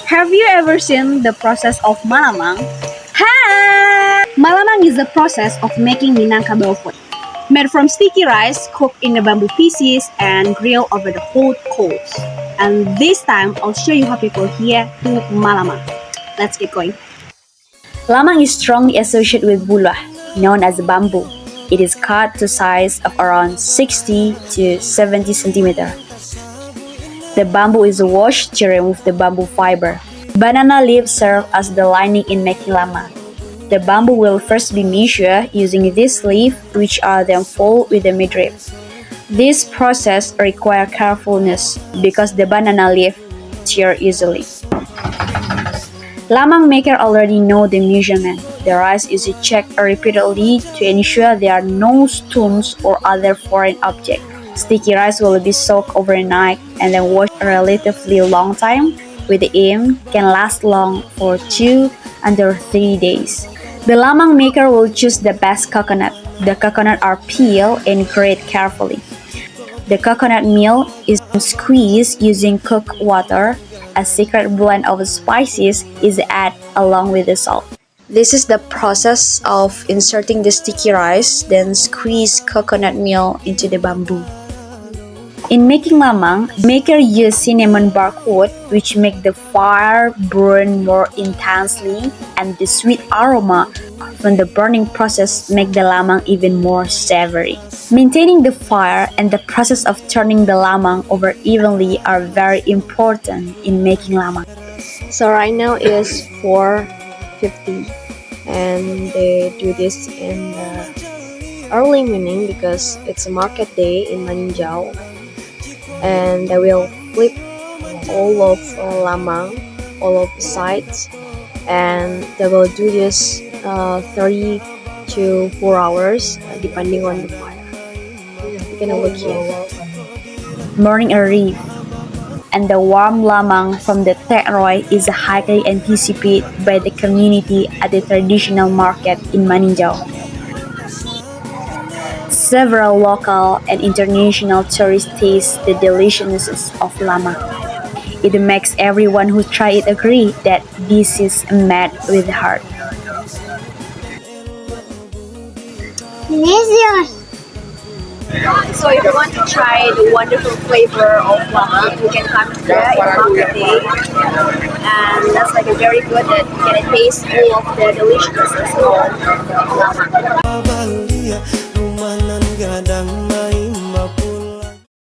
Have you ever seen the process of Malamang? Hi! Malamang is the process of making Minangkabau food. Made from sticky rice, cooked in the bamboo pieces, and grilled over the hot coals. And this time, I'll show you how people here do Malamang. Let's get going. Lamang is strongly associated with bulah, known as bamboo. It is cut to size of around 60 to 70 centimeter. The bamboo is washed to remove the bamboo fiber. Banana leaves serve as the lining in making lamang. The bamboo will first be measured using this leaf, which are then folded with the midrib. This process requires carefulness because the banana leaf tear easily. Lamang maker already know the measurement. The rice is checked repeatedly to ensure there are no stones or other foreign objects. Sticky rice will be soaked overnight and then washed a relatively long time with the aim can last long for 2 under 3 days. The lamang maker will choose the best coconut. The coconut are peeled and grated carefully. The coconut meal is squeezed using cooked water. A secret blend of spices is added along with the salt. This is the process of inserting the sticky rice, then squeeze coconut meal into the bamboo. In making lamang, maker use cinnamon bark wood, which make the fire burn more intensely, and the sweet aroma from the burning process make the lamang even more savory. Maintaining the fire and the process of turning the lamang over evenly are very important in making lamang. So right now is 4:50 and they do this in the early morning because it's a market day in Maninjau, and they will flip all of Lamang, all of the sides, and they will do this 3 to 4 hours depending on the fire. You can look here. Morning early, and the warm lamang from the Teroy is highly anticipated by the community at the traditional market in Maninjau. Several local and international tourists taste the deliciousness of lamang. It makes everyone who try it agree that this is made with heart. Delicious! So if you want to try the wonderful flavor of lamang, you can come here in market day, and that's like a very good that you can taste all of the deliciousness of lamang.